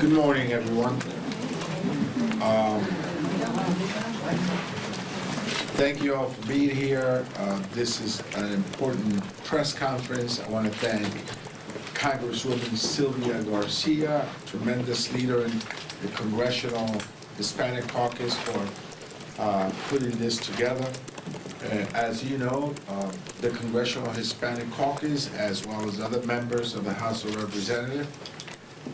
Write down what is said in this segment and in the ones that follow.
Good morning, everyone. Thank you all for being here. This is an important press conference. I want to thank Congresswoman Sylvia Garcia, tremendous leader in the Congressional Hispanic Caucus, for putting this together. As you know, the Congressional Hispanic Caucus, as well as other members of the House of Representatives,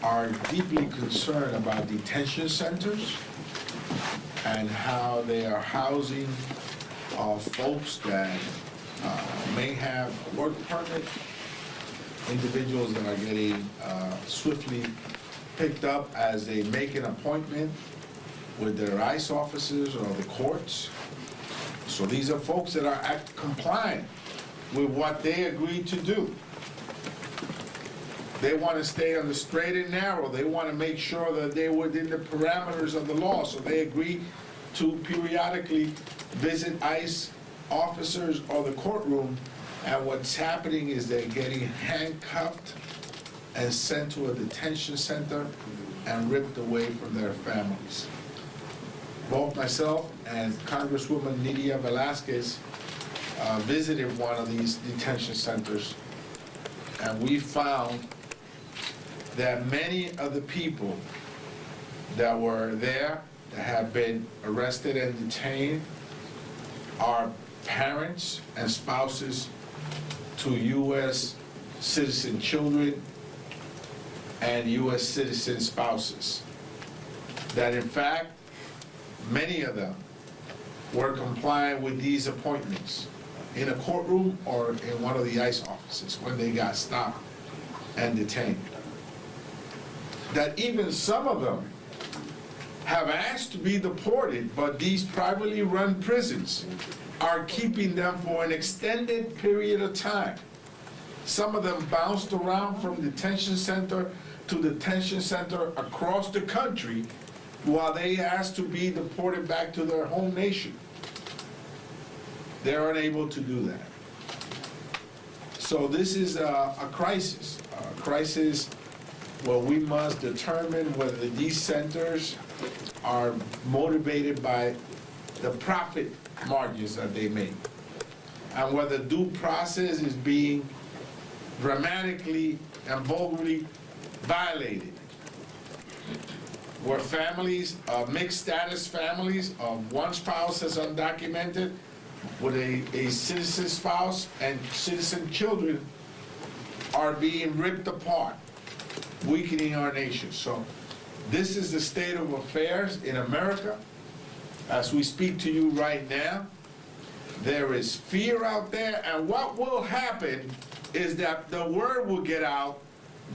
are deeply concerned about detention centers and how they are housing folks that may have a work permit, individuals that are getting swiftly picked up as they make an appointment with their ICE officers or the courts. So these are folks that are compliant with what they agreed to do. They want to stay on the straight and narrow. They want to make sure that they're within the parameters of the law. So they agree to periodically visit ICE officers or the courtroom. And what's happening is they're getting handcuffed and sent to a detention center and ripped away from their families. Both myself and Congresswoman Nydia Velazquez visited one of these detention centers, and we found that many of the people that were there that have been arrested and detained are parents and spouses to U.S. citizen children and U.S. citizen spouses. That in fact, many of them were complying with these appointments in a courtroom or in one of the ICE offices when they got stopped and detained. That even some of them have asked to be deported, but these privately run prisons are keeping them for an extended period of time. Some of them bounced around from detention center to detention center across the country while they asked to be deported back to their home nation. They're unable to do that. So this is a crisis. Well, we must determine whether these centers are motivated by the profit margins that they make, and whether due process is being dramatically and vulgarly violated. Where families, mixed status families of one spouse is undocumented with a citizen spouse and citizen children are being ripped apart, weakening our nation. So this is the state of affairs in America. As we speak to you right now, there is fear out there, and what will happen is that the word will get out,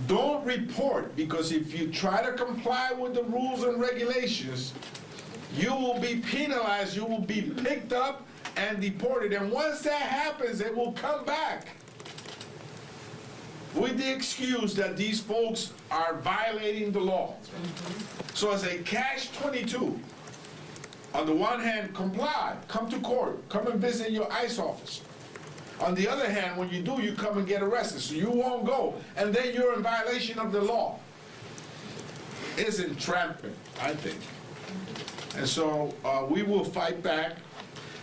don't report, because if you try to comply with the rules and regulations, you will be penalized, you will be picked up and deported. And once that happens, it will come back with the excuse that these folks are violating the law. So it's a catch-22. On the one hand, comply, come to court, come and visit your ICE office. On the other hand, when you do, you come and get arrested, so you won't go, and then you're in violation of the law. It's entrapment, I think. And so we will fight back.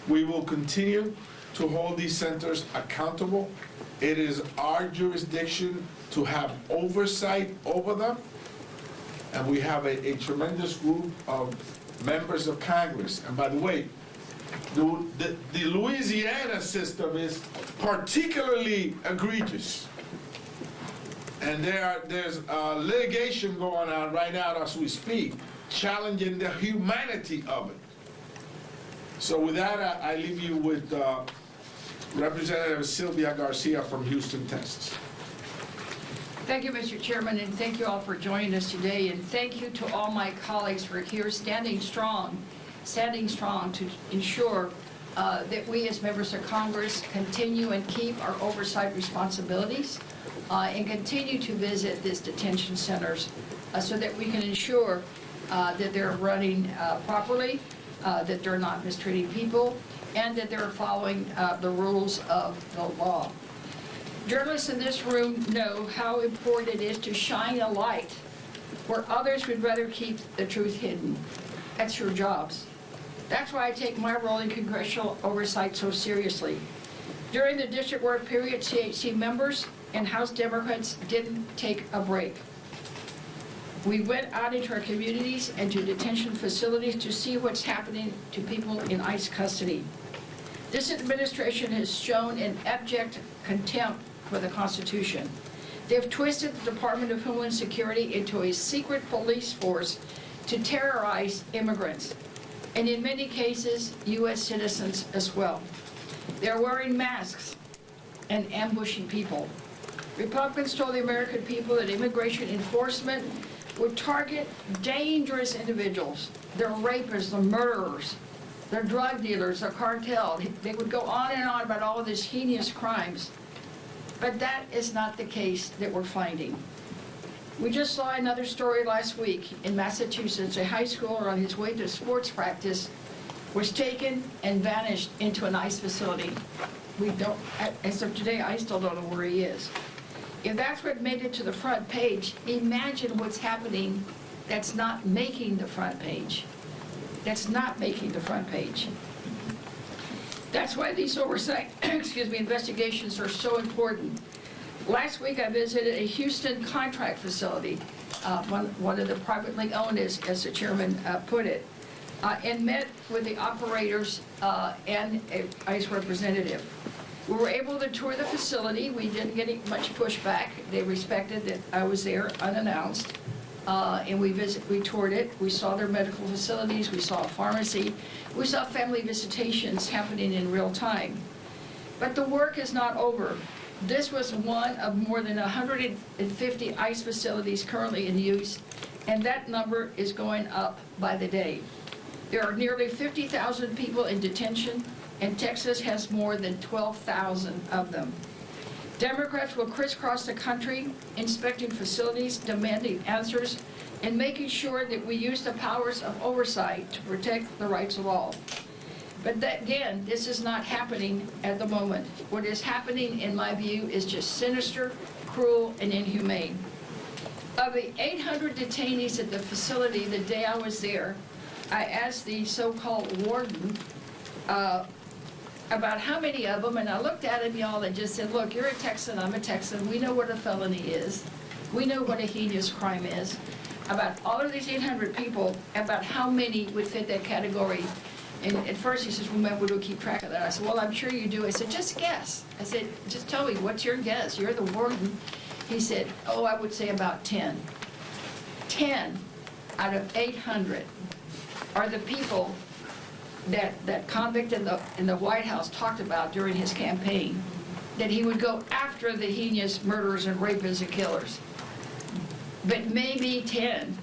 We will continue to hold these centers accountable. It is our jurisdiction to have oversight over them, and we have a tremendous group of members of Congress. And by the way, the Louisiana system is particularly egregious. And there's litigation going on right now as we speak, challenging the humanity of it. So with that, I leave you with Representative Sylvia Garcia from Houston, Texas. Thank you, Mr. Chairman, and thank you all for joining us today. And thank you to all my colleagues for here standing strong to ensure that we as members of Congress continue and keep our oversight responsibilities and continue to visit these detention centers so that we can ensure that they're running properly, that they're not mistreating people, and that they're following the rules of the law. Journalists in this room know how important it is to shine a light where others would rather keep the truth hidden. That's your jobs. That's why I take my role in congressional oversight so seriously. During the district work period, CHC members and House Democrats didn't take a break. We went out into our communities and to detention facilities to see what's happening to people in ICE custody. This administration has shown an abject contempt for the Constitution. They've twisted the Department of Homeland Security into a secret police force to terrorize immigrants, and in many cases, U.S. citizens as well. They're wearing masks and ambushing people. Republicans told the American people that immigration enforcement would target dangerous individuals. They're rapists, they're murderers, they're drug dealers, they're cartel. They would go on and on about all of these heinous crimes. But that is not the case that we're finding. We just saw another story last week in Massachusetts. A high schooler on his way to sports practice was taken and vanished into an ICE facility. We don't, as of today, I still don't know where he is. If that's what made it to the front page, imagine what's happening that's not making the front page. That's not making the front page. That's why these oversight, investigations are so important. Last week I visited a Houston contract facility, one of the privately owned, as the chairman put it, and met with the operators and an ICE representative. We were able to tour the facility. We didn't get much pushback. They respected that I was there unannounced. And we toured it. We saw their medical facilities. We saw a pharmacy. We saw family visitations happening in real time. But the work is not over. This was one of more than 150 ICE facilities currently in use, and that number is going up by the day. There are nearly 50,000 people in detention, and Texas has more than 12,000 of them. Democrats will crisscross the country, inspecting facilities, demanding answers, and making sure that we use the powers of oversight to protect the rights of all. But again, this is not happening at the moment. What is happening, in my view, is just sinister, cruel, and inhumane. Of the 800 detainees at the facility the day I was there, I asked the so-called warden about how many of them, and I looked at him, y'all, and just said, look, you're a Texan, I'm a Texan, we know what a felony is, we know what a heinous crime is. About all of these 800 people, about how many would fit that category. And at first he says, well, man, we don't keep track of that. I said, well, I'm sure you do. I said, just guess. I said, just tell me, what's your guess? You're the warden. He said, oh, I would say about 10. 10 out of 800 are the people that convict in the White House talked about during his campaign, that he would go after the heinous murderers and rapists and killers. But maybe 10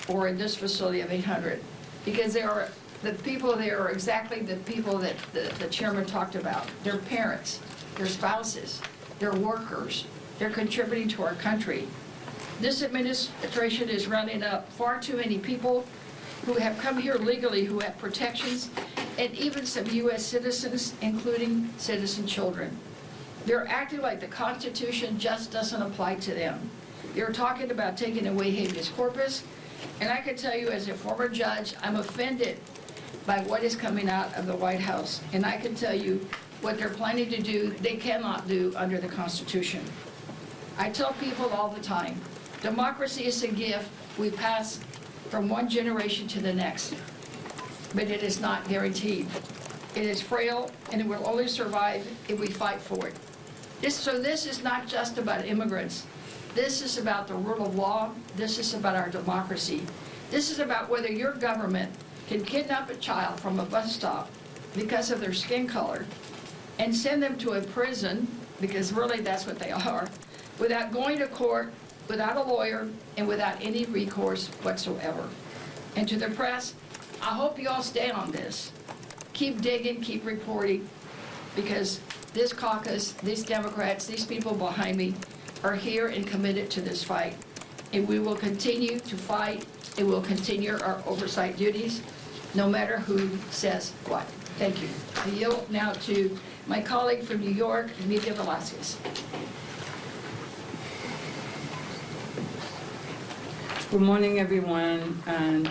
or in this facility of 800, because the people there are exactly the people that the chairman talked about. Their parents, their spouses, their workers. They're contributing to our country. This administration is rounding up far too many people who have come here legally, who have protections, and even some U.S. citizens, including citizen children. They're acting like the Constitution just doesn't apply to them. They're talking about taking away habeas corpus, and I can tell you as a former judge, I'm offended by what is coming out of the White House, and I can tell you what they're planning to do, they cannot do under the Constitution. I tell people all the time, democracy is a gift we pass from one generation to the next, but it is not guaranteed. It is frail, and it will only survive if we fight for it. So this is not just about immigrants. This is about the rule of law. This is about our democracy. This is about whether your government can kidnap a child from a bus stop because of their skin color and send them to a prison, because really that's what they are, without going to court, without a lawyer, and without any recourse whatsoever. And to the press, I hope you all stay on this. Keep digging, keep reporting, because this caucus, these Democrats, these people behind me are here and committed to this fight. And we will continue to fight, and we'll continue our oversight duties, no matter who says what. Thank you. I yield now to my colleague from New York, Emilia Velasquez. Good morning, everyone, and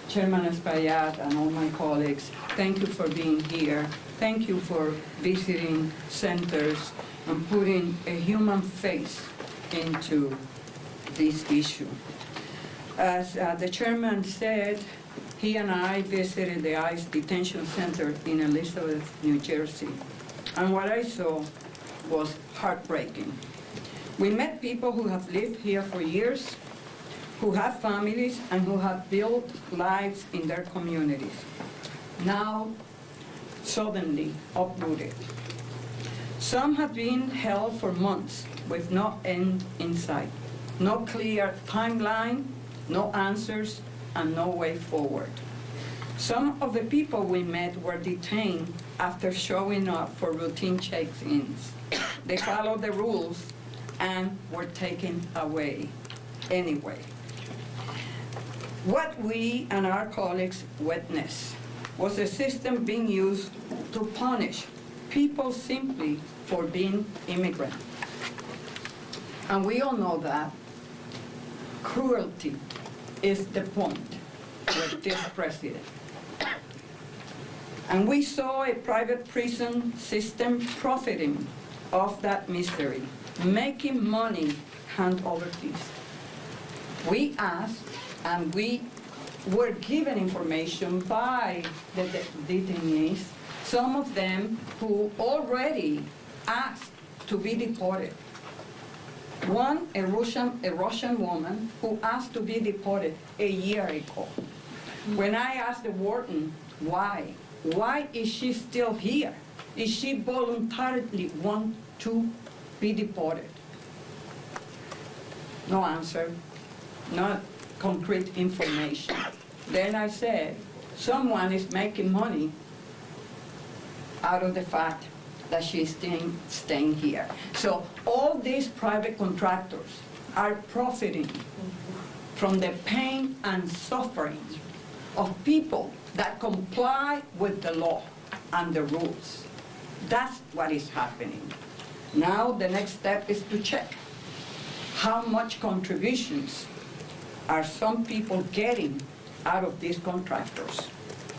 Chairman Espaillat and all my colleagues, thank you for being here. Thank you for visiting centers and putting a human face into this issue. As the chairman said, he and I visited the ICE detention center in Elizabeth, New Jersey, and what I saw was heartbreaking. We met people who have lived here for years, who have families, and who have built lives in their communities, now suddenly uprooted. Some have been held for months with no end in sight, no clear timeline, no answers, and no way forward. Some of the people we met were detained after showing up for routine check-ins. They followed the rules and were taken away anyway. What we and our colleagues witnessed was a system being used to punish people simply for being immigrant. And we all know that cruelty is the point with this president. And we saw a private prison system profiting off that misery, making money hand over fist. We asked, and we were given information by the detainees, some of them who already asked to be deported. One, a Russian woman who asked to be deported a year ago. When I asked the warden why is she still here? Is she voluntarily want to be deported? No answer, not concrete information. Then I said, someone is making money out of the fact that she's staying here. So all these private contractors are profiting from the pain and suffering of people that comply with the law and the rules. That's what is happening. Now the next step is to check how much contributions are some people getting out of these contractors.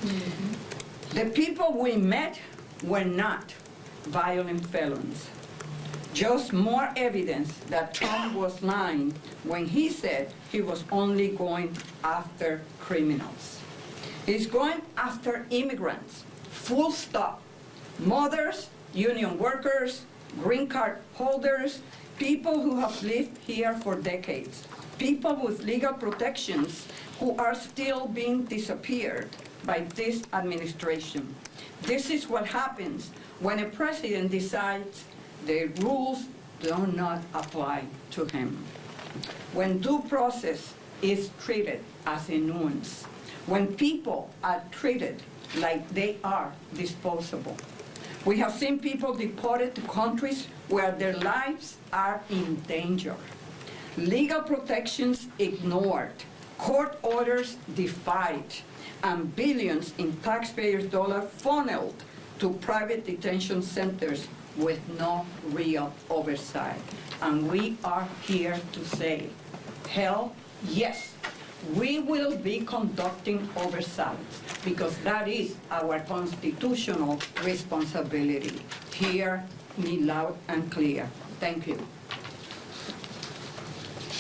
Mm-hmm. The people we met were not violent felons. Just more evidence that Trump was lying when he said he was only going after criminals. He's going after immigrants, full stop. Mothers, union workers, green card holders, people who have lived here for decades, people with legal protections who are still being disappeared by this administration. This is what happens when a president decides the rules do not apply to him. When due process is treated as a nuisance, when people are treated like they are disposable. We have seen people deported to countries where their lives are in danger. Legal protections ignored, court orders defied, and billions in taxpayers' dollars funneled to private detention centers with no real oversight. And we are here to say, hell yes, we will be conducting oversight because that is our constitutional responsibility. Hear me loud and clear. Thank you.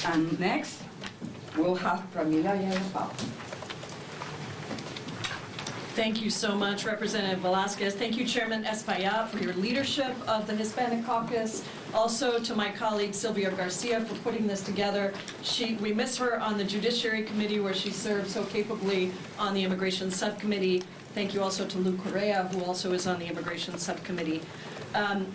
And next, we'll have Pramila Yayapal. Thank you so much, Representative Velasquez. Thank you, Chairman Espaillat, for your leadership of the Hispanic Caucus. Also to my colleague Sylvia Garcia for putting this together. We miss her on the Judiciary Committee where she served so capably on the Immigration Subcommittee. Thank you also to Lou Correa, who also is on the Immigration Subcommittee.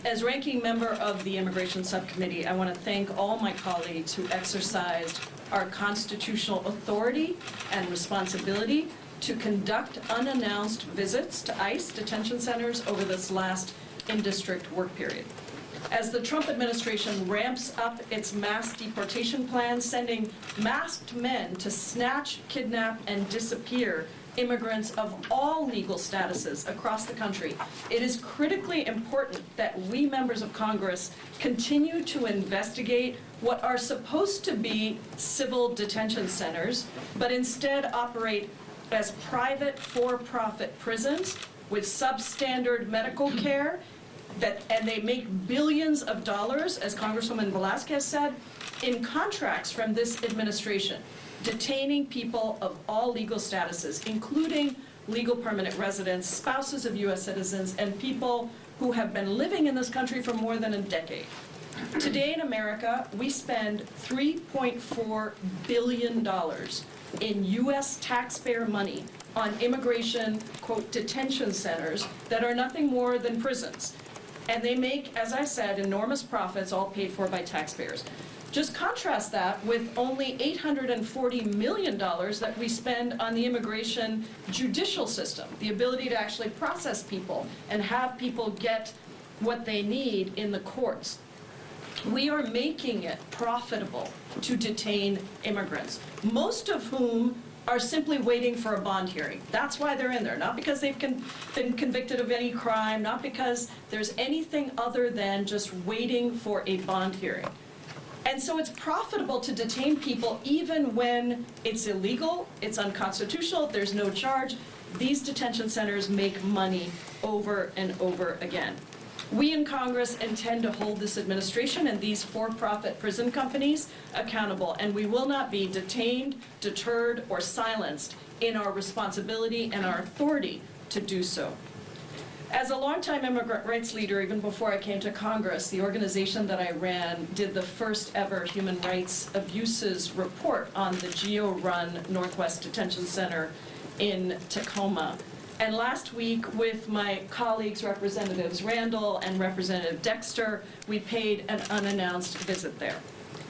As ranking member of the Immigration Subcommittee, I want to thank all my colleagues who exercised our constitutional authority and responsibility to conduct unannounced visits to ICE detention centers over this last in-district work period. As the Trump administration ramps up its mass deportation plans, sending masked men to snatch, kidnap, and disappear immigrants of all legal statuses across the country. It is critically important that we members of Congress continue to investigate what are supposed to be civil detention centers, but instead operate as private for-profit prisons with substandard medical care, and they make billions of dollars, as Congresswoman Velasquez said, in contracts from this administration, detaining people of all legal statuses, including legal permanent residents, spouses of U.S. citizens, and people who have been living in this country for more than a decade. Today in America, we spend $3.4 billion in U.S. taxpayer money on immigration, quote, detention centers that are nothing more than prisons. And they make, as I said, enormous profits, all paid for by taxpayers. Just contrast that with only $840 million that we spend on the immigration judicial system, the ability to actually process people and have people get what they need in the courts. We are making it profitable to detain immigrants, most of whom are simply waiting for a bond hearing. That's why they're in there, not because they've been convicted of any crime, not because there's anything other than just waiting for a bond hearing. And so it's profitable to detain people even when it's illegal, it's unconstitutional, there's no charge. These detention centers make money over and over again. We in Congress intend to hold this administration and these for-profit prison companies accountable, and we will not be detained, deterred, or silenced in our responsibility and our authority to do so. As a longtime immigrant rights leader, even before I came to Congress, the organization that I ran did the first ever human rights abuses report on the GEO-run Northwest Detention Center in Tacoma. And last week, with my colleagues, Representatives Randall and Representative Dexter, we paid an unannounced visit there.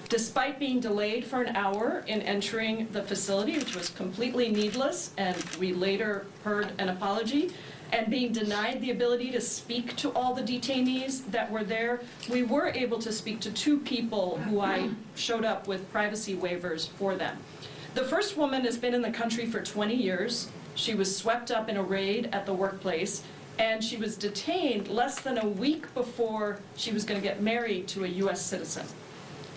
Despite being delayed for an hour in entering the facility, which was completely needless, and we later heard an apology, and being denied the ability to speak to all the detainees that were there, we were able to speak to two people who I showed up with privacy waivers for them. The first woman has been in the country for 20 years. She was swept up in a raid at the workplace, and she was detained less than a week before she was going to get married to a U.S. citizen.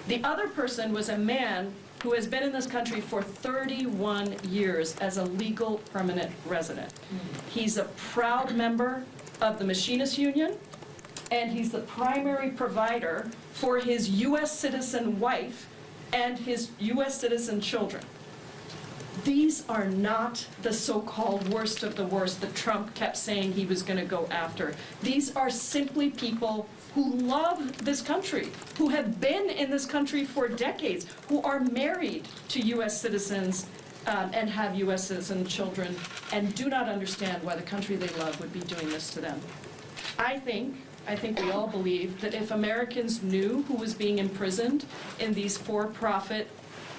The other person was a man who has been in this country for 31 years as a legal permanent resident. He's a proud member of the Machinists Union, and he's the primary provider for his U.S. citizen wife and his U.S. citizen children. These are not the so-called worst of the worst that Trump kept saying he was going to go after. These are simply people who love this country, who have been in this country for decades, who are married to U.S. citizens and have U.S. citizen children, and do not understand why the country they love would be doing this to them. I think we all believe that if Americans knew who was being imprisoned in these for-profit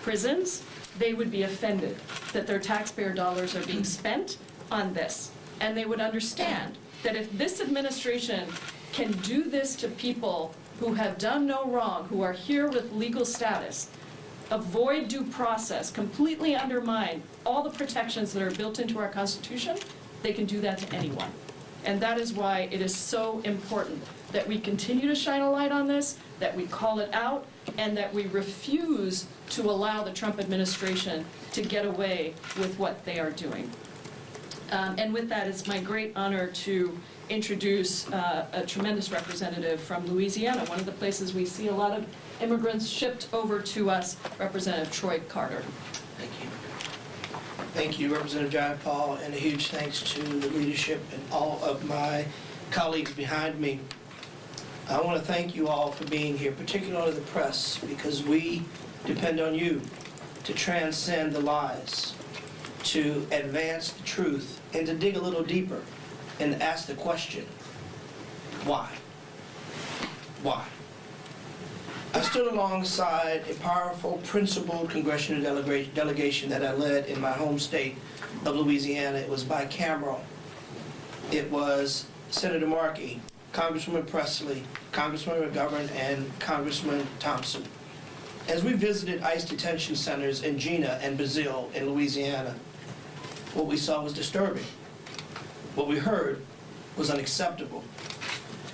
prisons, they would be offended that their taxpayer dollars are being spent on this. And they would understand that if this administration can do this to people who have done no wrong, who are here with legal status, avoid due process, completely undermine all the protections that are built into our Constitution, they can do that to anyone. And that is why it is so important that we continue to shine a light on this, that we call it out, and that we refuse to allow the Trump administration to get away with what they are doing. And with that, it's my great honor to introduce a tremendous representative from Louisiana, one of the places we see a lot of immigrants shipped over to us, Representative Troy Carter. Thank you. Thank you, Representative John Paul, and a huge thanks to the leadership and all of my colleagues behind me. I want to thank you all for being here, particularly the press, because we depend on you to transcend the lies, to advance the truth, and to dig a little deeper and ask the question, why? Why? I stood alongside a powerful, principled congressional delegation that I led in my home state of Louisiana. It was bicameral. It was Senator Markey, Congresswoman Presley, Congresswoman McGovern, and Congressman Thompson. As we visited ICE detention centers in Jena and Brazil in Louisiana, What we saw was disturbing. What we heard was unacceptable.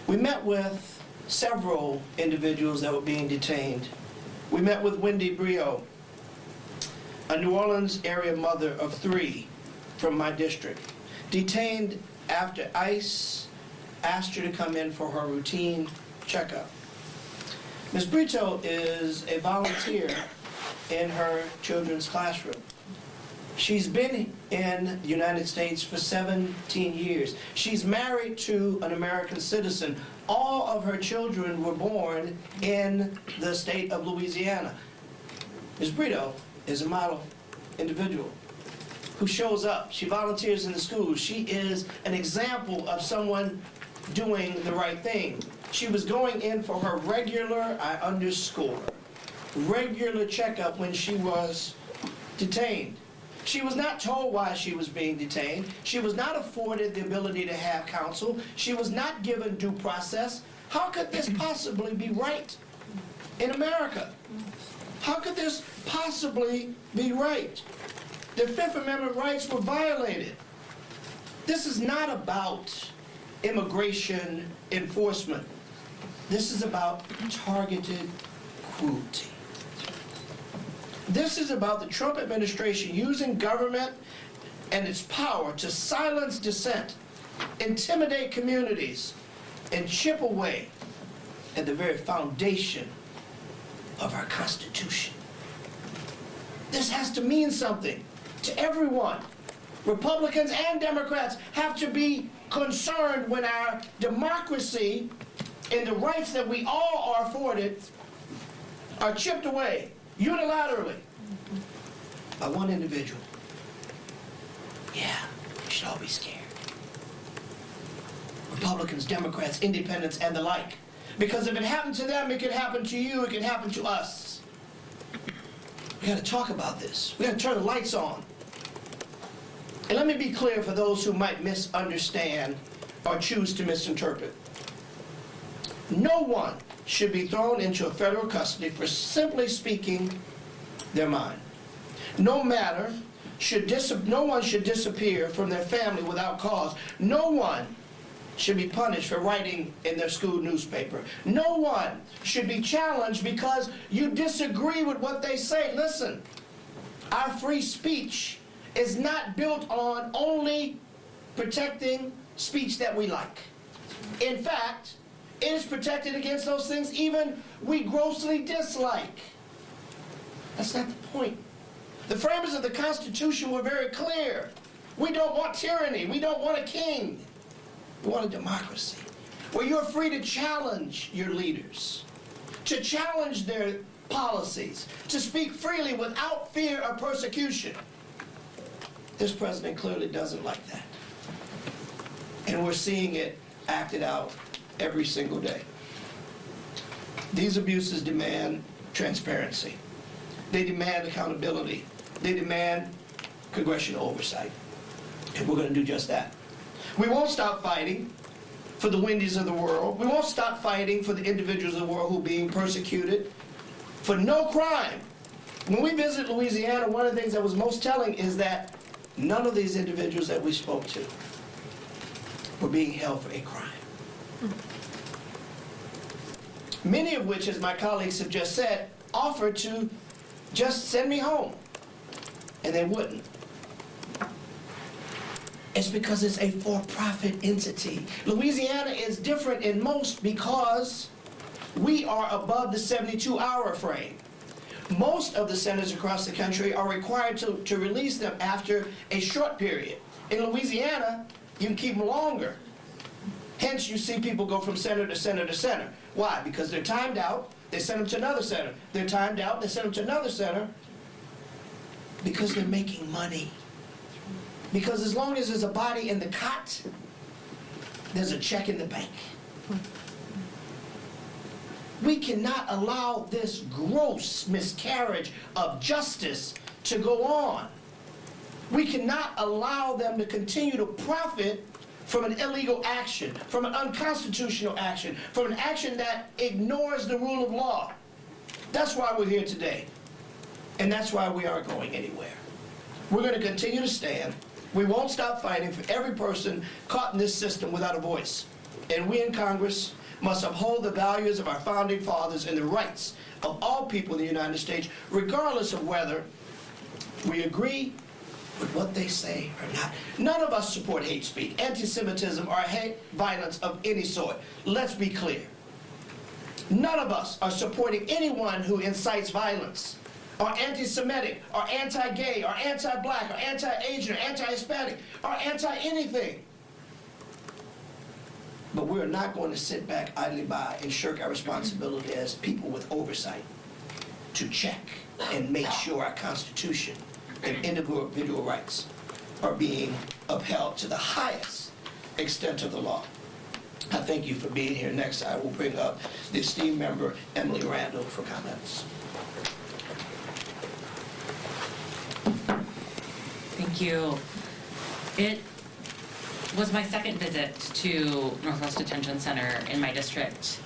We met with several individuals that were being detained. We met with Wendy Brio, a New Orleans area mother of 3 from my district, detained after ICE asked her to come in for her routine checkup. Ms. Brito is a volunteer in her children's classroom. She's been in the United States for 17 years. She's married to an American citizen. All of her children were born in the state of Louisiana. Ms. Brito is a model individual who shows up. She volunteers in the schools. She is an example of someone doing the right thing. She was going in for her regular, regular checkup when she was detained. She was not told why she was being detained. She was not afforded the ability to have counsel. She was not given due process. How could this possibly be right in America? How could this possibly be right? The Fifth Amendment rights were violated. This is not about immigration enforcement. This is about targeted cruelty. This is about the Trump administration using government and its power to silence dissent, intimidate communities, and chip away at the very foundation of our Constitution. This has to mean something to everyone. Republicans and Democrats have to be concerned when our democracy and the rights that we all are afforded are chipped away unilaterally by one individual. Yeah, we should all be scared. Republicans, Democrats, independents, and the like. Because if it happened to them, it could happen to you, it could happen to us. We got to talk about this. We got to turn the lights on. And let me be clear for those who might misunderstand or choose to misinterpret. No one should be thrown into a federal custody for simply speaking their mind. No one should disappear from their family without cause. No one should be punished for writing in their school newspaper. No one should be challenged because you disagree with what they say. Listen, our free speech is not built on only protecting speech that we like. In fact, it is protected against those things even we grossly dislike. That's not the point. The framers of the Constitution were very clear. We don't want tyranny. We don't want a king. We want a democracy where you're free to challenge your leaders, to challenge their policies, to speak freely without fear of persecution. This president clearly doesn't like that. And we're seeing it acted out every single day. These abuses demand transparency. They demand accountability. They demand congressional oversight. And we're going to do just that. We won't stop fighting for the Wendy's of the world. We won't stop fighting for the individuals of the world who are being persecuted for no crime. When we visit Louisiana, one of the things that was most telling is that none of these individuals that we spoke to were being held for a crime. Many of which, as my colleagues have just said, offered to just send me home. And they wouldn't. It's because it's a for-profit entity. Louisiana is different in most because we are above the 72-hour frame. Most of the centers across the country are required to release them after a short period. In Louisiana, you can keep them longer. Hence, you see people go from center to center to center. Why? Because they're timed out, they send them to another center. They're timed out, they send them to another center. Because they're making money. Because as long as there's a body in the cot, there's a check in the bank. We cannot allow this gross miscarriage of justice to go on. We cannot allow them to continue to profit from an illegal action, from an unconstitutional action, from an action that ignores the rule of law. That's why we're here today. And that's why we aren't going anywhere. We're going to continue to stand. We won't stop fighting for every person caught in this system without a voice. And we in Congress must uphold the values of our founding fathers and the rights of all people in the United States, regardless of whether we agree with what they say or not. None of us support hate speech, anti-Semitism, or hate violence of any sort. Let's be clear. None of us are supporting anyone who incites violence, or anti-Semitic, or anti-gay, or anti-black, or anti-Asian, or anti-Hispanic, or anti-anything. But we're not going to sit back idly by and shirk our responsibility as people with oversight to check and make sure our Constitution and individual rights are being upheld to the highest extent of the law. I thank you for being here. Next, I will bring up the esteemed member, Emily Randall, for comments. Thank you. It was my second visit to Northwest Detention Center in my district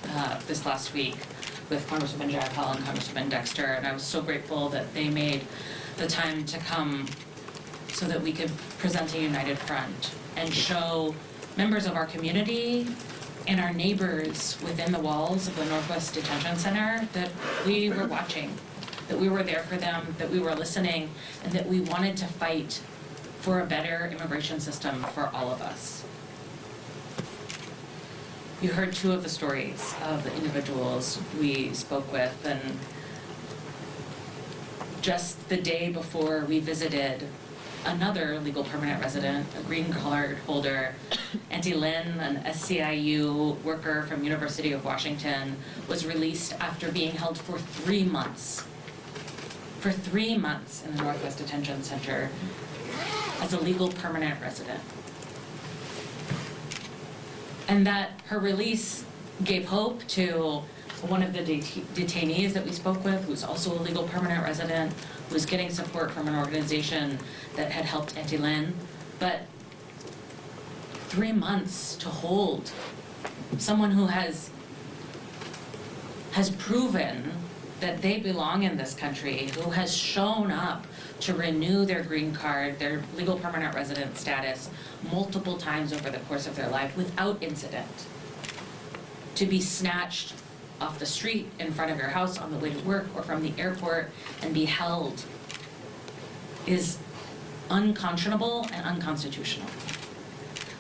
this last week with Congresswoman Jayapal and Congresswoman Dexter, and I was so grateful that they made the time to come so that we could present a united front and show members of our community and our neighbors within the walls of the Northwest Detention Center that we were watching, that we were there for them, that we were listening, and that we wanted to fight for a better immigration system for all of us. You heard two of the stories of the individuals we spoke with, and just the day before we visited another legal permanent resident, a green card holder, Auntie Lynn, an SCIU worker from University of Washington, was released after being held for 3 months. For 3 months in the Northwest Detention Center as a legal permanent resident. And that her release gave hope to one of the detainees that we spoke with, who's also a legal permanent resident, who was getting support from an organization that had helped Auntie Lynn. But 3 months to hold someone who has proven that they belong in this country, who has shown up to renew their green card, their legal permanent resident status, multiple times over the course of their life without incident, to be snatched off the street in front of your house on the way to work or from the airport and be held is unconscionable and unconstitutional.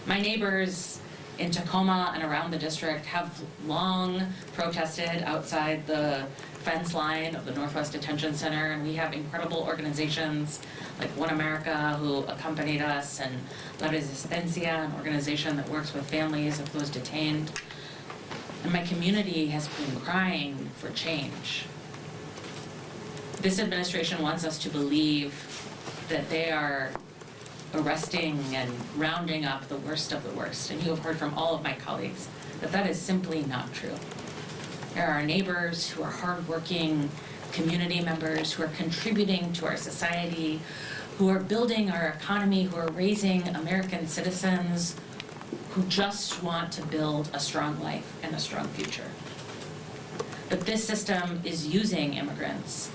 My neighbors in Tacoma and around the district have long protested outside the fence line of the Northwest Detention Center, and we have incredible organizations like One America who accompanied us, and La Resistencia, an organization that works with families of those detained. And my community has been crying for change. This administration wants us to believe that they are arresting and rounding up the worst of the worst, and you have heard from all of my colleagues that that is simply not true. There are neighbors who are hardworking community members who are contributing to our society, who are building our economy, who are raising American citizens, who just want to build a strong life and a strong future. But this system is using immigrants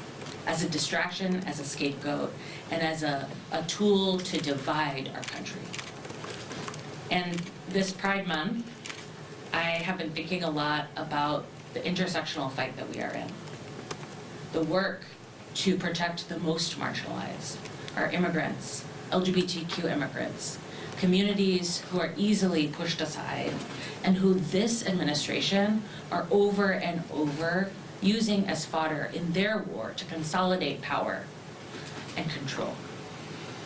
as a distraction, as a scapegoat, and as a tool to divide our country. And this Pride Month, I have been thinking a lot about the intersectional fight that we are in. The work to protect the most marginalized, our immigrants, LGBTQ immigrants, communities who are easily pushed aside, and who this administration are over and over using as fodder in their war to consolidate power and control.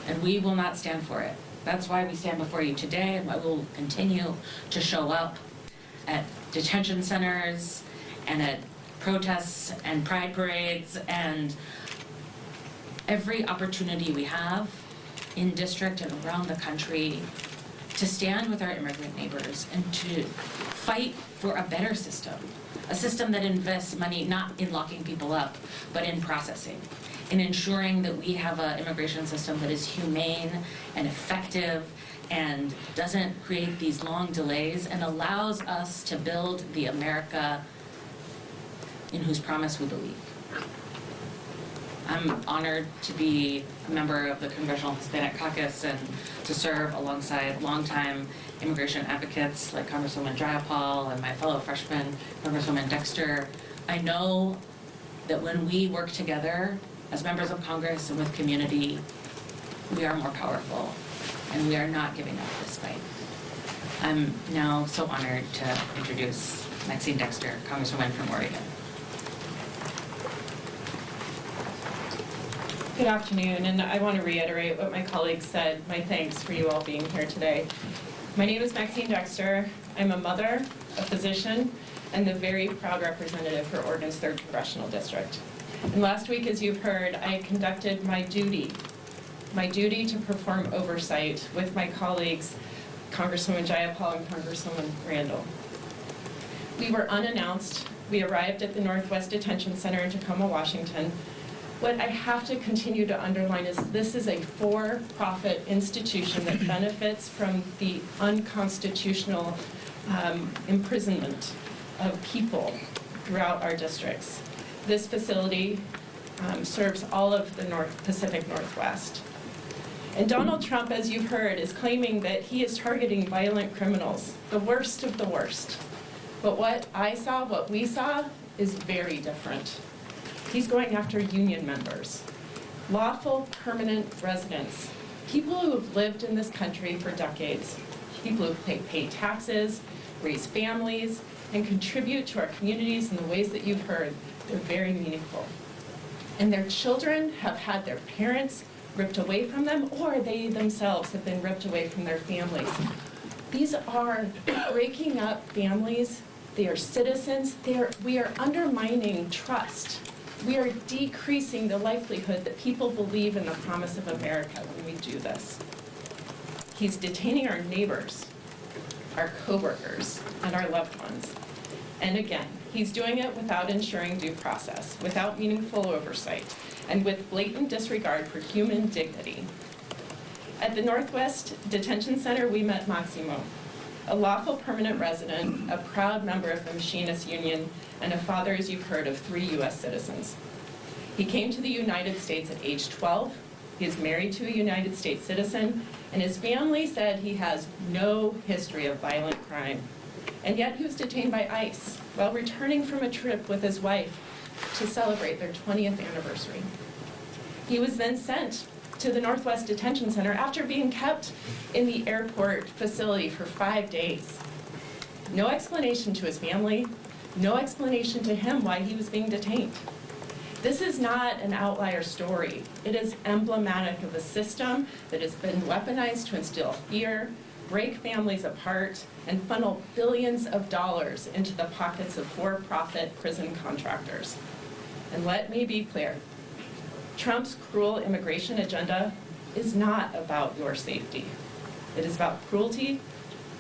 And we will not stand for it. That's why we stand before you today, and why we'll continue to show up at detention centers and at protests and pride parades and every opportunity we have in district and around the country to stand with our immigrant neighbors and to fight for a better system, a system that invests money not in locking people up, but in processing, in ensuring that we have an immigration system that is humane and effective and doesn't create these long delays and allows us to build the America in whose promise we believe. I'm honored to be a member of the Congressional Hispanic Caucus and to serve alongside longtime immigration advocates like Congresswoman Jayapal and my fellow freshman, Congresswoman Dexter. I know that when we work together as members of Congress and with community, we are more powerful, and we are not giving up this fight. I'm now so honored to introduce Maxine Dexter, Congresswoman from Oregon. Good afternoon, and I want to reiterate what my colleagues said. My thanks for you all being here today. My name is Maxine Dexter. I'm a mother, a physician, and the very proud representative for Oregon's 3rd Congressional District. And last week, as you've heard, I conducted my duty to perform oversight with my colleagues, Congresswoman Jayapal and Congresswoman Randall. We were unannounced. We arrived at the Northwest Detention Center in Tacoma, Washington. What I have to continue to underline is this is a for-profit institution that benefits from the unconstitutional imprisonment of people throughout our districts. This facility serves all of the Pacific Northwest. And Donald Trump, as you've heard, is claiming that he is targeting violent criminals, the worst of the worst. But what we saw, is very different. He's going after union members, lawful permanent residents, people who have lived in this country for decades, people who pay taxes, raise families, and contribute to our communities in the ways that you've heard. They're very meaningful. And their children have had their parents ripped away from them, or they themselves have been ripped away from their families. These are breaking up families. They are citizens. We are undermining trust. We are decreasing the likelihood that people believe in the promise of America when we do this. He's detaining our neighbors, our coworkers, and our loved ones. And again, he's doing it without ensuring due process, without meaningful oversight, and with blatant disregard for human dignity. At the Northwest Detention Center, we met Maximo, a lawful permanent resident, a proud member of the Machinists Union, and a father, as you've heard, of 3 U.S. citizens. He came to the United States at age 12. He is married to a United States citizen, and his family said he has no history of violent crime. And yet he was detained by ICE while returning from a trip with his wife to celebrate their 20th anniversary. He was then sent to the Northwest Detention Center after being kept in the airport facility for 5 days. No explanation to his family, no explanation to him why he was being detained. This is not an outlier story. It is emblematic of a system that has been weaponized to instill fear, break families apart, and funnel billions of dollars into the pockets of for-profit prison contractors. And let me be clear, Trump's cruel immigration agenda is not about your safety. It is about cruelty,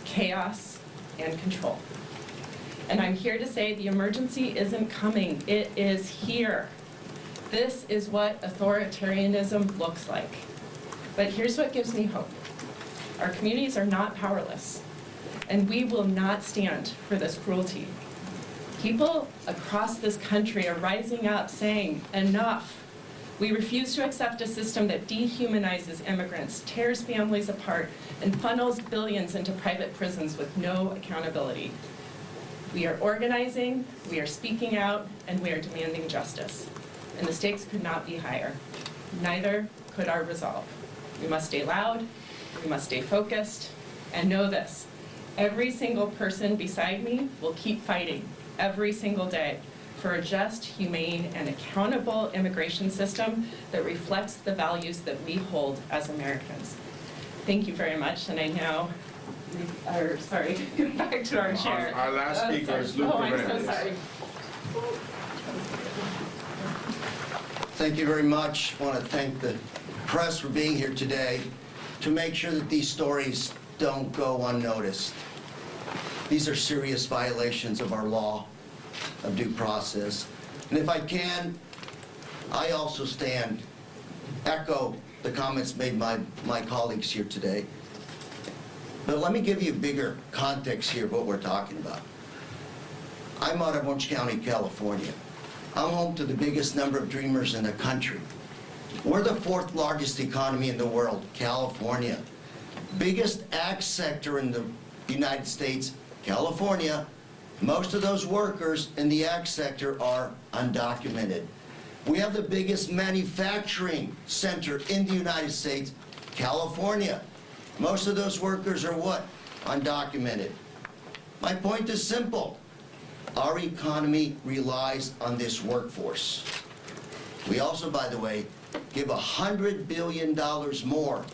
chaos, and control. And I'm here to say the emergency isn't coming, it is here. This is what authoritarianism looks like. But here's what gives me hope. Our communities are not powerless, and we will not stand for this cruelty. People across this country are rising up saying, enough. We refuse to accept a system that dehumanizes immigrants, tears families apart, and funnels billions into private prisons with no accountability. We are organizing, we are speaking out, and we are demanding justice. And the stakes could not be higher. Neither could our resolve. We must stay loud, we must stay focused, and know this. Every single person beside me will keep fighting every single day for a just, humane, and accountable immigration system that reflects the values that we hold as Americans. Thank you very much, and I now, back to our chair. Our last speaker is Luke I'm so Hernandez. sorry. Thank you very much. I want to thank the press for being here today to make sure that these stories don't go unnoticed. These are serious violations of our law of due process. And if I can, I also echo the comments made by my colleagues here today. But let me give you a bigger context here of what we're talking about. I'm out of Orange County, California. I'm home to the biggest number of dreamers in the country. We're the fourth largest economy in the world, California. Biggest ag sector in the United States, California. Most of those workers in the ag sector are undocumented. We have the biggest manufacturing center in the United States, California. Most of those workers are what? Undocumented. My point is simple. Our economy relies on this workforce. We also, by the way, give $100 billion more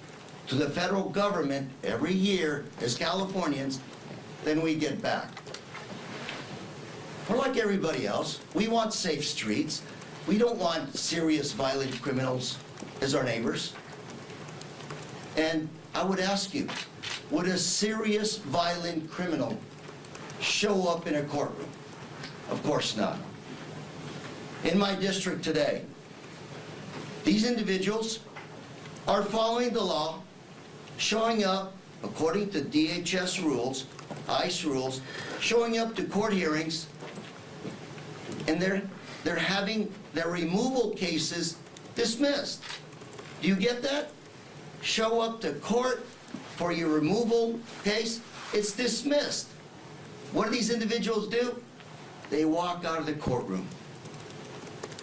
to the federal government every year as Californians than we get back. We're like everybody else. We want safe streets. We don't want serious violent criminals as our neighbors. And I would ask you, would a serious violent criminal show up in a courtroom? Of course not. In my district today, these individuals are following the law, showing up according to DHS rules, ICE rules, showing up to court hearings, and they're having their removal cases dismissed. Do you get that? Show up to court for your removal case, it's dismissed. What do these individuals do? They walk out of the courtroom.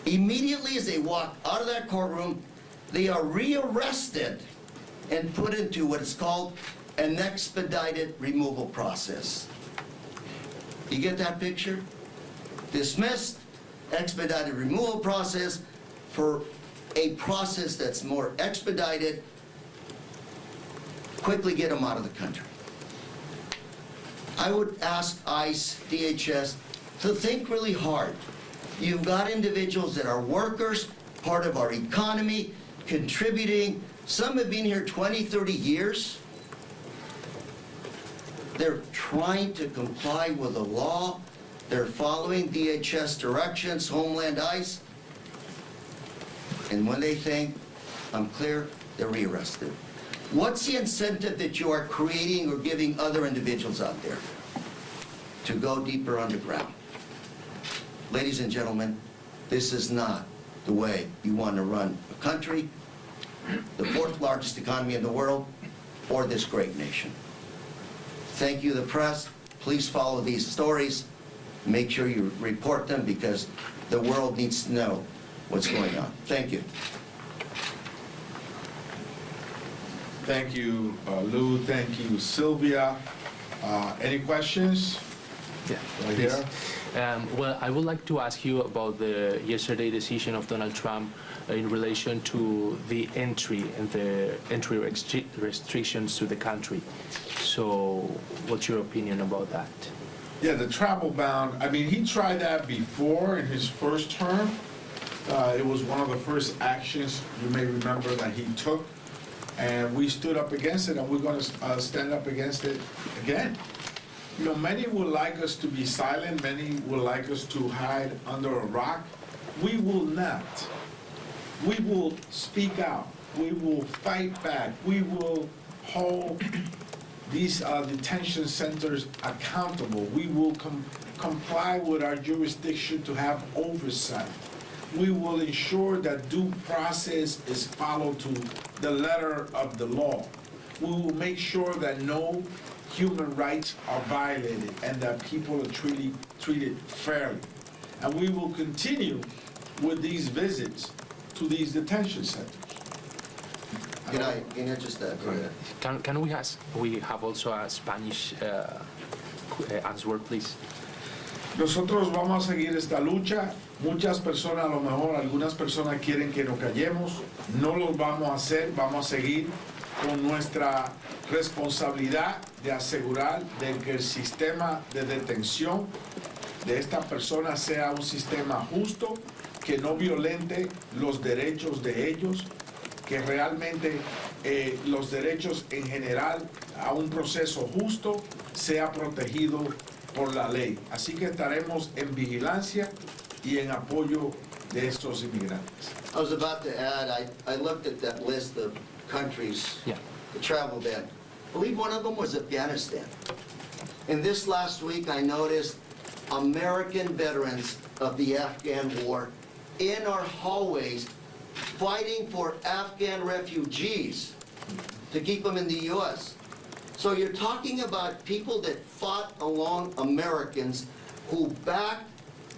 Immediately as they walk out of that courtroom, they are rearrested and put into what is called an expedited removal process. You get that picture? Dismissed, expedited removal process for a process that's more expedited. Quickly get them out of the country. I would ask ICE, DHS, to think really hard. You've got individuals that are workers, part of our economy, contributing. Some have been here 20, 30 years. They're trying to comply with the law. They're following DHS directions, Homeland ICE. And when they think, I'm clear, they're rearrested. What's the incentive that you are creating or giving other individuals out there to go deeper underground? Ladies and gentlemen, this is not the way you want to run a country, the fourth largest economy in the world, or this great nation. Thank you, the press. Please follow these stories. Make sure you report them because the world needs to know what's going on. Thank you. Thank you, Lou. Thank you, Sylvia. Any questions? Yeah, Right please. here. Well, I would like to ask you about the yesterday decision of Donald Trump in relation to the entry and the entry restrictions to the country. So what's your opinion about that? Yeah, the travel ban, I mean, he tried that before in his first term. It was one of the first actions, you may remember, that he took. And we stood up against it, and we're going to stand up against it again. You know, many would like us to be silent. Many would like us to hide under a rock. We will not. We will speak out. We will fight back. We will hold these detention centers accountable. We will comply with our jurisdiction to have oversight. We will ensure that due process is followed to the letter of the law. We will make sure that no human rights are violated and that people are treated fairly. And we will continue with these visits to these detention centers. Can I just add to that? Can we ask? We have also a Spanish answer, please. Nosotros vamos a seguir esta lucha. Muchas personas, a lo mejor algunas personas quieren que nos callemos. No lo vamos a hacer. Vamos a seguir con nuestra responsabilidad de asegurar de que el sistema de detención de estas personas sea un sistema justo, que no violente los derechos de ellos, que realmente los derechos en general a un proceso justo sea protegido por la ley. Así que estaremos en vigilancia y en apoyo de estos inmigrantes. I was about to add, I looked at that list of countries, Yeah. the travel ban. I believe one of them was Afghanistan. And this last week, I noticed American veterans of the Afghan war in our hallways fighting for Afghan refugees to keep them in the U.S. So you're talking about people that fought along Americans who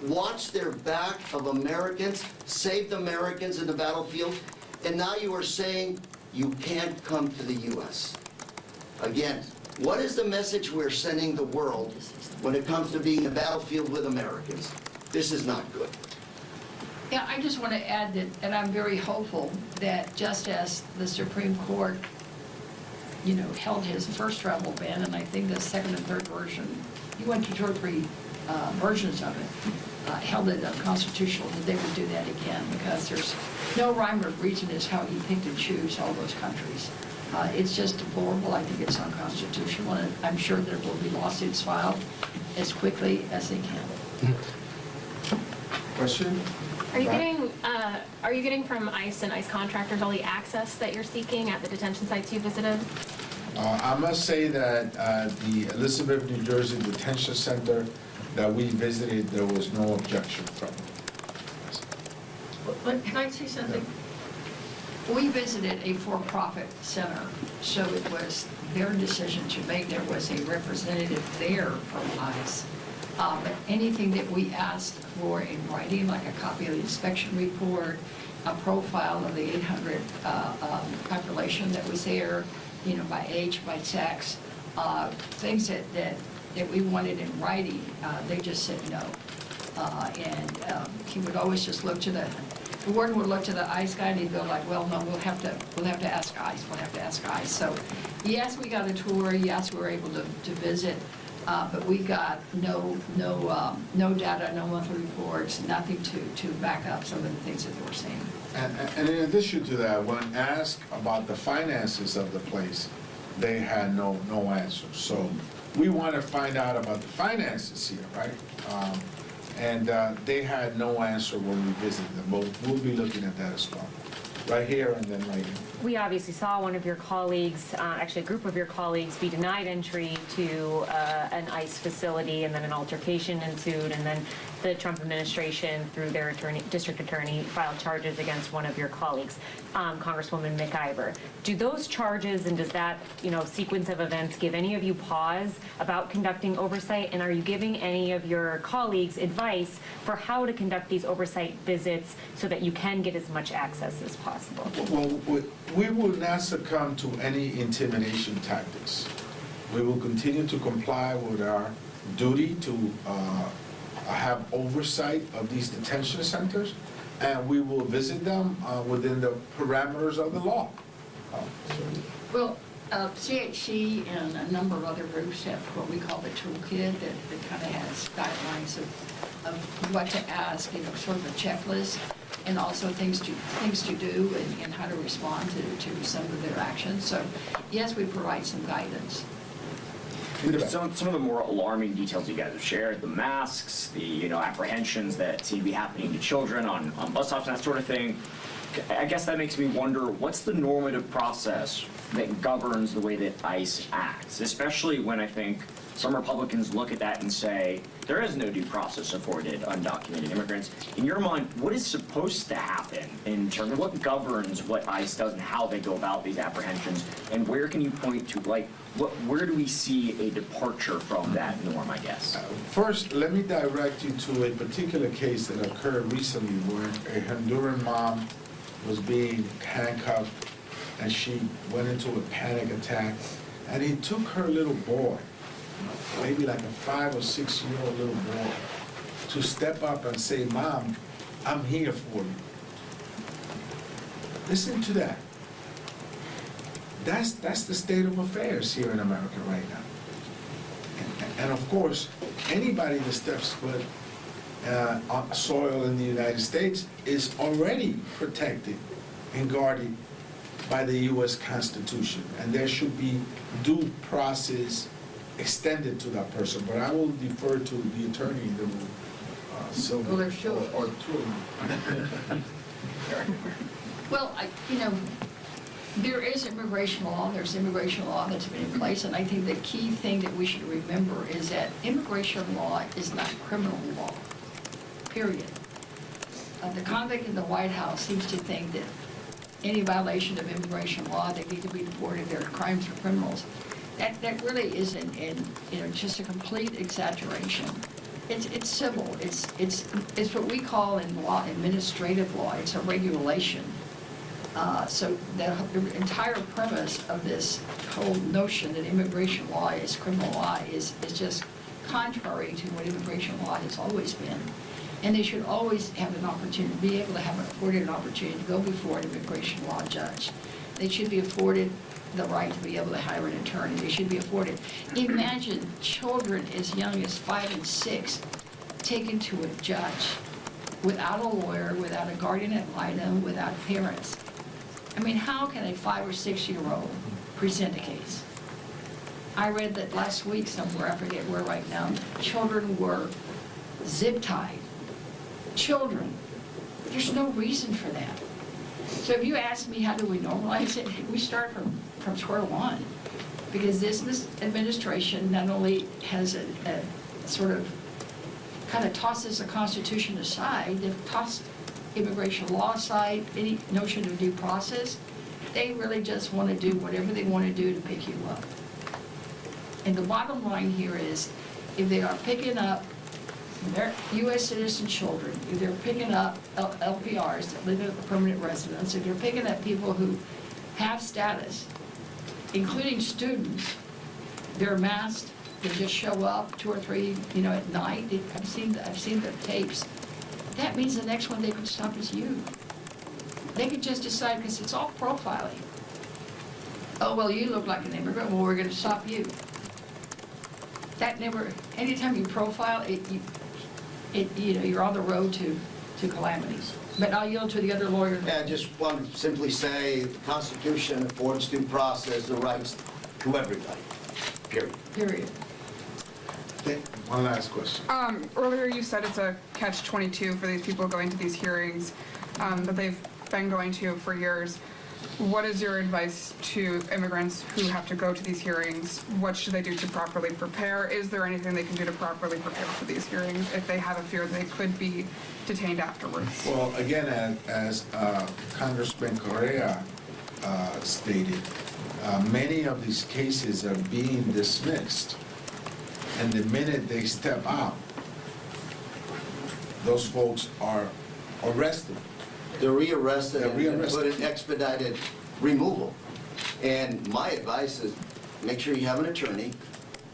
watched their back of Americans, saved Americans in the battlefield, and now you are saying you can't come to the U.S. Again, what is the message we're sending the world when it comes to being in the battlefield with Americans? This is not good. Yeah, I just want to add that I'm very hopeful that just as the Supreme Court, held his first travel ban, and I think the second and third version, he went to 2 or 3 versions of it, held it unconstitutional, that they would do that again, because there's no rhyme or reason as how he picked and chose all those countries. It's just deplorable. I think it's unconstitutional, and I'm sure there will be lawsuits filed as quickly as they can. Question? Are you getting from ICE and ICE contractors all the access that you're seeking at the detention sites you visited? I must say that the Elizabeth, New Jersey Detention Center that we visited, there was no objection from them. Can I say something? We visited a for-profit center, so it was their decision to make. There was a representative there from ICE. But anything that we asked for in writing, like a copy of the inspection report, a profile of the 800 population that was there, by age, by sex, things that we wanted in writing, they just said no. And he would always just look to the warden would look to the ICE guy and he'd go like, well, no, we'll have to ask ICE. We'll have to ask ICE. So yes, we got a tour. Yes, we were able to visit. But we got no data, no monthly reports, nothing to back up some of the things that they were saying. And in addition to that, when asked about the finances of the place, they had no answer. So we want to find out about the finances here, right? And they had no answer when we visited them. We'll be looking at that as well, right here and then right here. We obviously saw one of your colleagues, actually a group of your colleagues, be denied entry to an ICE facility, and then an altercation ensued, and then the Trump administration, through their district attorney, filed charges against one of your colleagues, Congresswoman McIver. Do those charges and does that, sequence of events give any of you pause about conducting oversight? And are you giving any of your colleagues advice for how to conduct these oversight visits so that you can get as much access as possible? Well, we will not succumb to any intimidation tactics. We will continue to comply with our duty to have oversight of these detention centers, and we will visit them within the parameters of the law. Well, CHC and a number of other groups have what we call the toolkit that kind of has guidelines of what to ask, sort of a checklist, and also things to do and how to respond to some of their actions. So yes, we provide some guidance. Some of the more alarming details you guys have shared, the masks, the apprehensions that seem to be happening to children on bus stops and that sort of thing. I guess that makes me wonder, what's the normative process that governs the way that ICE acts, especially when I think some Republicans look at that and say, there is no due process afforded undocumented immigrants. In your mind, what is supposed to happen in terms of what governs what ICE does and how they go about these apprehensions, and where can you point to, where do we see a departure from that norm, I guess? First, let me direct you to a particular case that occurred recently where a Honduran mom was being handcuffed and she went into a panic attack, and he took her little boy, maybe like a 5 or 6 year old little boy, to step up and say, Mom, I'm here for you. Listen to that. That's the state of affairs here in America right now. And of course, anybody that steps foot on soil in the United States is already protected and guarded by the U.S. Constitution. And there should be due process extended to that person. But I will defer to the attorney that will, Sylvia, Well, there's sure. or two of them. Well, there is immigration law. There's immigration law that's been in place, and I think the key thing that we should remember is that immigration law is not criminal law. period. The convict in the White House seems to think that any violation of immigration law, they need to be deported, they're crimes or criminals. That really isn't, just a complete exaggeration. It's civil. It's what we call in law, administrative law. It's a regulation. So the entire premise of this whole notion that immigration law is criminal law is just contrary to what immigration law has always been. And they should always have an opportunity, be able to have afforded an opportunity to go before an immigration law judge. They should be afforded the right to be able to hire an attorney. They should be afforded. Imagine children as young as 5 and 6 taken to a judge without a lawyer, without a guardian ad litem, without parents. I mean, how can a 5 or 6-year-old present a case? I read that last week somewhere, I forget where right now, children were zip-tied. Children. There's no reason for that. So if you ask me how do we normalize it, we start from square one. Because this administration not only has a sort of, kind of tosses the Constitution aside, they've tossed immigration law aside, any notion of due process, they really just want to do whatever they want to do to pick you up. And the bottom line here is, if they are picking up their U.S. citizen children, if they're picking up LPRs that live in permanent residence, if they're picking up people who have status, including students, they're masked, they just show up 2 or 3, at night. I've seen the tapes. That means the next one they could stop is you. They could just decide, because it's all profiling. Oh, well, you look like an immigrant, well, we're going to stop you. That never, anytime you profile, you're on the road to calamities. But I'll yield to the other lawyer. Yeah, I just want to simply say the Constitution affords due process, the rights to everybody, period. Period. One last question. Earlier you said it's a catch-22 for these people going to these hearings that they've been going to for years. What is your advice to immigrants who have to go to these hearings? What should they do to properly prepare? Is there anything they can do to properly prepare for these hearings if they have a fear they could be detained afterwards? Well, again, as Congressman Correa stated, many of these cases are being dismissed. And the minute they step out, those folks are arrested. They're rearrested They're rearrested. and put in expedited removal. And my advice is make sure you have an attorney,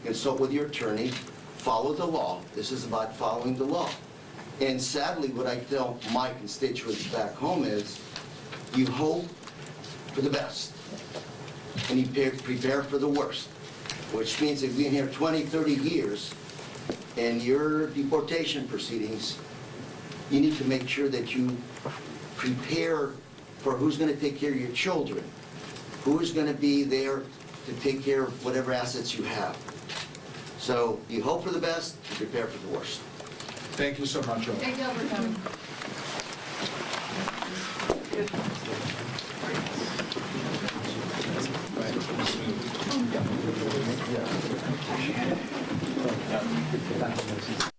consult with your attorney, follow the law. This is about following the law. And sadly, what I tell my constituents back home is you hope for the best and you prepare for the worst, which means if you've been here 20, 30 years and your deportation proceedings, you need to make sure that you prepare for who's going to take care of your children, who is going to be there to take care of whatever assets you have. So you hope for the best, you prepare for the worst. Thank you so much, all. Thank you for coming.